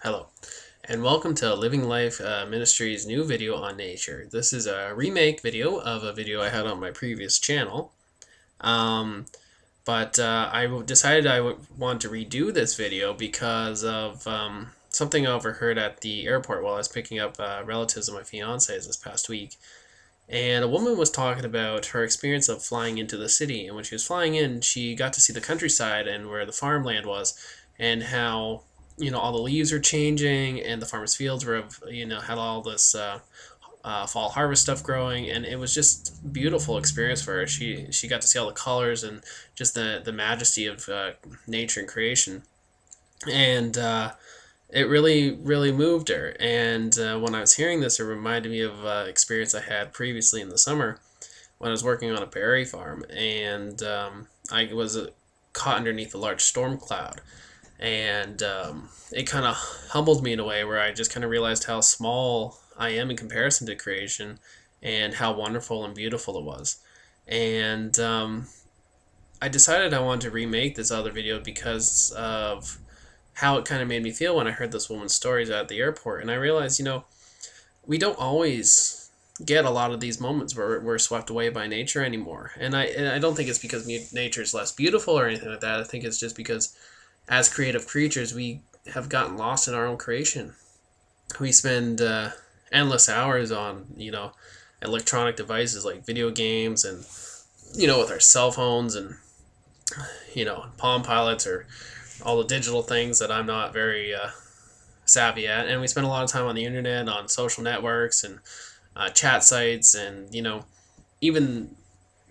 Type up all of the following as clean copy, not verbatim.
Hello, and welcome to Living Life Ministries' new video on nature. This is a remake video of a video I had on my previous channel, but decided I would want to redo this video because of something I overheard at the airport while I was picking up relatives of my fiance's this past week. And a woman was talking about her experience of flying into the city, and when she was flying in, she got to see the countryside and where the farmland was, and how all the leaves are changing, and the farmers' fields were had all this fall harvest stuff growing, and it was just beautiful experience for her. She got to see all the colors and just the majesty of nature and creation, and it really moved her. And when I was hearing this, it reminded me of experience I had previously in the summer when I was working on a berry farm, and I was caught underneath a large storm cloud, and it kind of humbled me in a way where I just kind of realized how small I am in comparison to creation, and how wonderful and beautiful it was. And I decided I wanted to remake this other video because of how it kind of made me feel when I heard this woman's stories at the airport. And I realized, we don't always get a lot of these moments where we're swept away by nature anymore. And I don't think it's because nature is less beautiful or anything like that. I think it's just because as creative creatures, we have gotten lost in our own creation. We spend endless hours on, electronic devices like video games, and, with our cell phones, and, Palm Pilots, or all the digital things that I'm not very savvy at. And we spend a lot of time on the internet, on social networks, and chat sites, and, even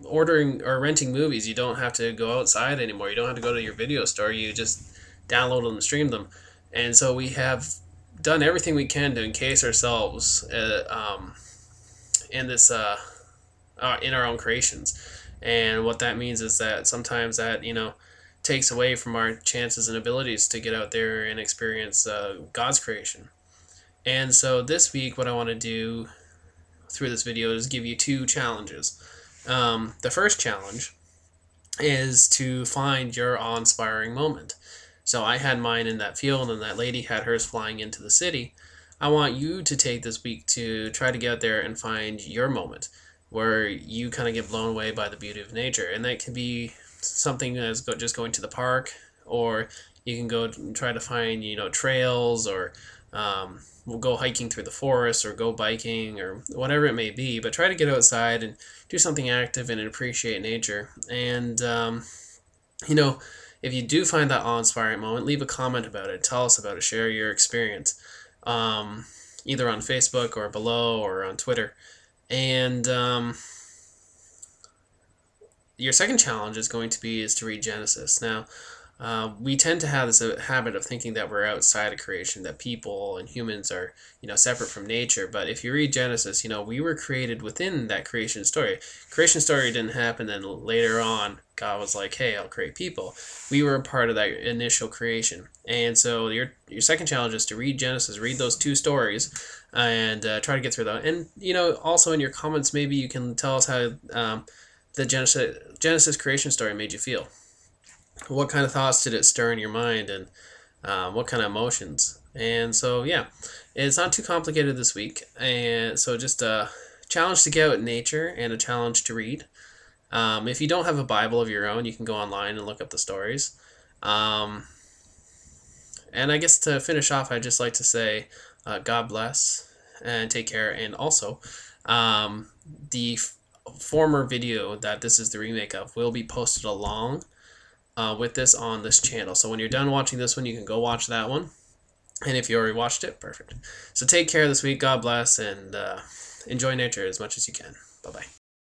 ordering or renting movies. You don't have to go outside anymore. You don't have to go to your video store. You just download them and stream them. And so we have done everything we can to encase ourselves in this in our own creations. And what that means is that sometimes that takes away from our chances and abilities to get out there and experience God's creation. And so this week, what I want to do through this video is give you two challenges. The first challenge is to find your awe-inspiring moment. So I had mine in that field, and that lady had hers flying into the city. I want you to take this week to try to get out there and find your moment where you kind of get blown away by the beauty of nature. And that can be something as just going to the park, or you can go and try to find trails, or we'll go hiking through the forest, or go biking, or whatever it may be. But try to get outside and do something active and appreciate nature. And if you do find that awe-inspiring moment, leave a comment about it. Tell us about it. Share your experience, either on Facebook or below, or on Twitter. And your second challenge is to read Genesis. Now, we tend to have this habit of thinking that we're outside of creation, that people and humans are, separate from nature. But if you read Genesis, we were created within that creation story. Creation story didn't happen, then later on, God was like, hey, I'll create people. We were a part of that initial creation. And so your second challenge is to read Genesis, read those two stories, and try to get through that. And, also in your comments, maybe you can tell us how the Genesis creation story made you feel. What kind of thoughts did it stir in your mind, and what kind of emotions? And so, yeah, it's not too complicated this week. And so just a challenge to get out in nature, and a challenge to read. If you don't have a Bible of your own, you can go online and look up the stories. And I guess to finish off, I'd just like to say God bless and take care. And also, the former video that this is the remake of will be posted along with this on this channel. So when you're done watching this one, you can go watch that one. And if you already watched it, perfect. So take care this week. God bless, and enjoy nature as much as you can. Bye-bye.